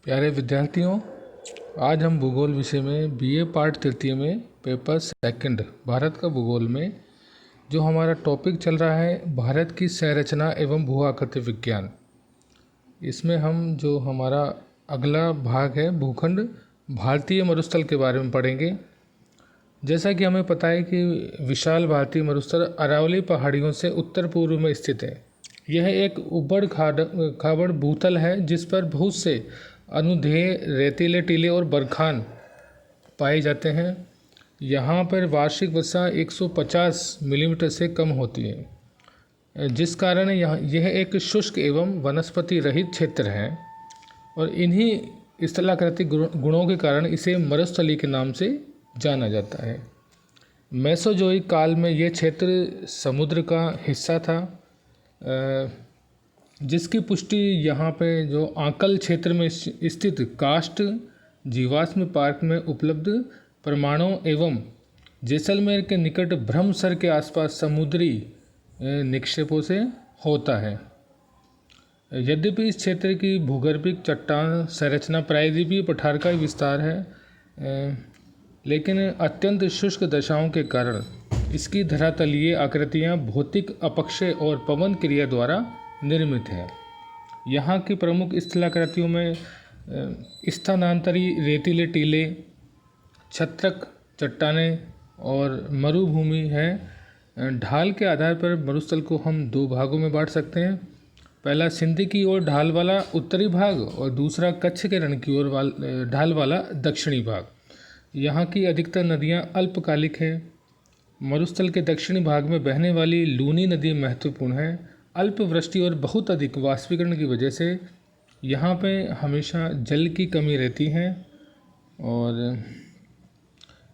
प्यारे विद्यार्थियों, आज हम भूगोल विषय में बीए पार्ट तृतीय में पेपर सेकंड भारत का भूगोल में जो हमारा टॉपिक चल रहा है भारत की संरचना एवं भू आकृति विज्ञान। इसमें हम जो हमारा अगला भाग है भूखंड भारतीय मरुस्थल के बारे में पढ़ेंगे। जैसा कि हमें पता है कि विशाल भारतीय मरुस्थल अरावली पहाड़ियों से उत्तर पूर्व में स्थित है। यह एक उबड़ खाबड़ भूतल है जिस पर बहुत से अनुदेय रेतीले टीले और बरखान पाए जाते हैं। यहाँ पर वार्षिक वर्षा 150 मिलीमीटर से कम होती है, जिस कारण यह एक शुष्क एवं वनस्पति रहित क्षेत्र है और इन्हीं स्थलाकृतिक गुणों के कारण इसे मरुस्थली के नाम से जाना जाता है। मेसोजोइक काल में यह क्षेत्र समुद्र का हिस्सा था, जिसकी पुष्टि यहाँ पे जो आंकल क्षेत्र में स्थित कास्ट जीवाश्म पार्क में उपलब्ध प्रमाणों एवं जैसलमेर के निकट ब्रह्मसर के आसपास समुद्री निक्षेपों से होता है। यद्यपि इस क्षेत्र की भूगर्भिक चट्टान संरचना प्रायद्वीपीय पठार का विस्तार है, लेकिन अत्यंत शुष्क दशाओं के कारण इसकी धरातलीय आकृतियाँ भौतिक अपक्षय और पवन क्रिया द्वारा निर्मित है। यहाँ की प्रमुख स्थलाकृतियों में स्थानांतरी रेतीले टीले, छत्रक चट्टानें और मरुभूमि है। ढाल के आधार पर मरुस्थल को हम दो भागों में बांट सकते हैं। पहला सिंध की ओर ढाल वाला उत्तरी भाग और दूसरा कच्छ के रण की ओर ढाल वाला दक्षिणी भाग। यहाँ की अधिकतर नदियाँ अल्पकालिक हैं। मरुस्थल के दक्षिणी भाग में बहने वाली लूनी नदी महत्वपूर्ण है। अल्प वृष्टि और बहुत अधिक वाष्पीकरण की वजह से यहाँ पे हमेशा जल की कमी रहती है और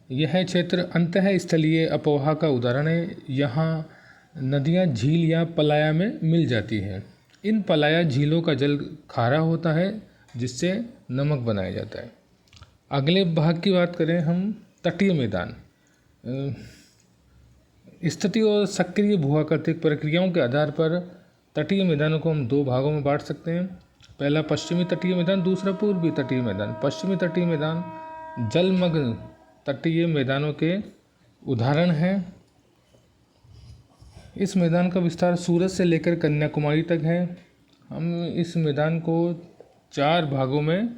यह क्षेत्र अंतः स्थलीय अपोहा का उदाहरण है। यहाँ नदियाँ झील या पलाया में मिल जाती हैं। इन पलाया झीलों का जल खारा होता है, जिससे नमक बनाया जाता है। अगले भाग की बात करें हम तटीय मैदान। स्थिति और सक्रिय भूआकृतिक प्रक्रियाओं के आधार पर तटीय मैदानों को हम दो भागों में बांट सकते हैं। पहला पश्चिमी तटीय मैदान, दूसरा पूर्वी तटीय मैदान। पश्चिमी तटीय मैदान जलमग्न तटीय मैदानों के उदाहरण हैं। इस मैदान का विस्तार सूरत से लेकर कन्याकुमारी तक है। हम इस मैदान को चार भागों में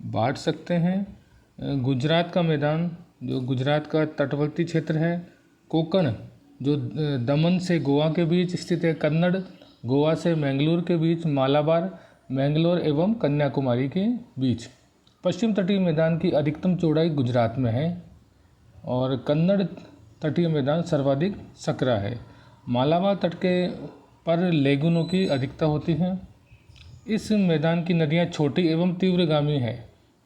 बांट सकते हैं। गुजरात का मैदान जो गुजरात का तटवर्ती क्षेत्र है, कोंकण जो दमन से गोवा के बीच स्थित है, कन्नड़ गोवा से मैंगलोर के बीच, मालाबार मैंगलोर एवं कन्याकुमारी के बीच। पश्चिम तटीय मैदान की अधिकतम चौड़ाई गुजरात में है और कन्नड़ तटीय मैदान सर्वाधिक सकरा है। मालाबार तट के पर लेगुनों की अधिकता होती है। इस मैदान की नदियाँ छोटी एवं तीव्रगामी है।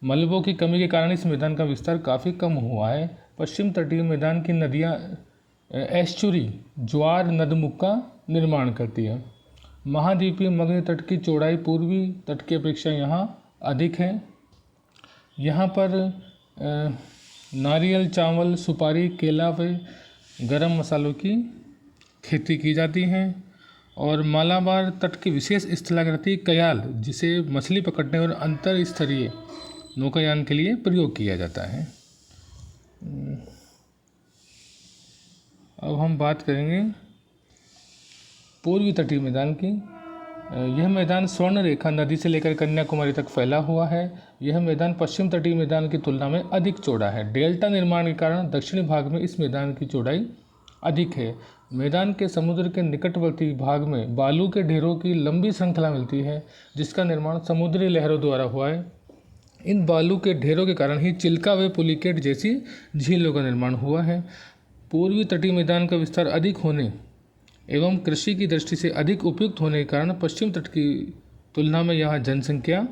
मलबों की कमी के कारण इस मैदान का विस्तार काफ़ी कम हुआ है। पश्चिम तटीय मैदान की नदियाँ एस्चुरी ज्वार नदमुख का निर्माण करती है। महाद्वीपीय मग्न तट की चौड़ाई पूर्वी तट की अपेक्षा यहाँ अधिक है। यहाँ पर नारियल, चावल, सुपारी, केला व गरम मसालों की खेती की जाती है। और मालाबार तट की विशेष स्थलाकृति कयाल, जिसे मछली पकड़ने और अंतर स्तरीय नौकायान के लिए प्रयोग किया जाता है। अब हम बात करेंगे पूर्वी तटीय मैदान की। यह मैदान स्वर्ण रेखा नदी से लेकर कन्याकुमारी तक फैला हुआ है। यह मैदान पश्चिम तटीय मैदान की तुलना में अधिक चौड़ा है। डेल्टा निर्माण के कारण दक्षिणी भाग में इस मैदान की चौड़ाई अधिक है। मैदान के समुद्र के निकटवर्ती भाग में बालू के ढेरों की लंबी श्रृंखला मिलती है, जिसका निर्माण समुद्री लहरों द्वारा हुआ है। इन बालू के ढेरों के कारण ही चिल्का व पुलिकेट जैसी झीलों का निर्माण हुआ है। पूर्वी तटीय मैदान का विस्तार अधिक होने एवं कृषि की दृष्टि से अधिक उपयुक्त होने के कारण पश्चिम तट की तुलना में यहाँ जनसंख्या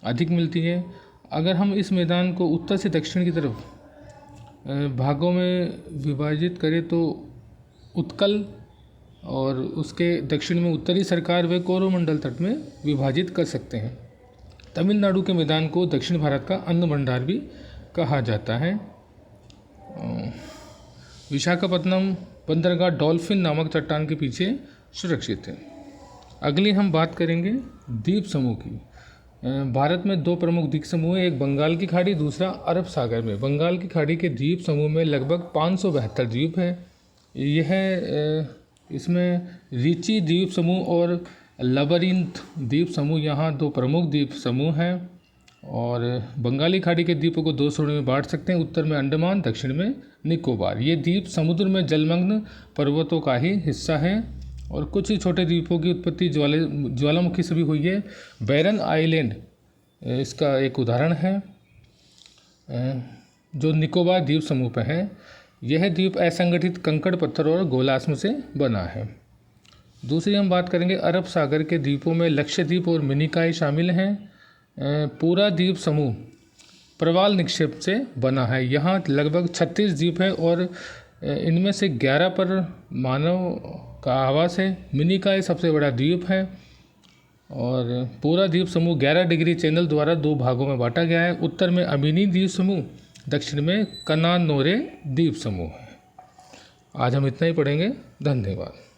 अधिक मिलती है। अगर हम इस मैदान को उत्तर से दक्षिण की तरफ भागों में विभाजित करें तो उत्कल और उसके दक्षिण में उत्तरी सरकार व कोरोमंडल तट में विभाजित कर सकते हैं। तमिलनाडु के मैदान को दक्षिण भारत का अन्न भंडार भी कहा जाता है। विशाखापत्तनम बंदरगाह डॉल्फिन नामक चट्टान के पीछे सुरक्षित है। अगली हम बात करेंगे द्वीप समूह की। भारत में दो प्रमुख द्वीप समूह हैं, एक बंगाल की खाड़ी, दूसरा अरब सागर में। बंगाल की खाड़ी के द्वीप समूह में लगभग 572 द्वीप हैं। इसमें रीची द्वीप समूह और लबरिंथ द्वीप समूह यहाँ दो प्रमुख द्वीप समूह हैं। और बंगाली खाड़ी के द्वीपों को दो श्रेणियों में बांट सकते हैं, उत्तर में अंडमान, दक्षिण में निकोबार। ये द्वीप समुद्र में जलमग्न पर्वतों का ही हिस्सा है और कुछ ही छोटे द्वीपों की उत्पत्ति ज्वालामुखी से भी हुई है। बैरन आइलैंड इसका एक उदाहरण है जो निकोबार द्वीप समूह पर है। यह द्वीप असंगठित कंकड़ पत्थर और गोलाश्म से बना है। दूसरी हम बात करेंगे अरब सागर के द्वीपों में लक्षद्वीप और मिनिकॉय शामिल हैं। पूरा द्वीप समूह प्रवाल निक्षेप से बना है। यहाँ लगभग 36 द्वीप है और इनमें से 11 पर मानव का आवास है। मिनिकॉय सबसे बड़ा द्वीप है और पूरा द्वीप समूह 11 डिग्री चैनल द्वारा दो भागों में बांटा गया है। उत्तर में अमीनी द्वीप समूह, दक्षिण में कनानोरे द्वीप समूह है। आज हम इतना ही पढ़ेंगे। धन्यवाद।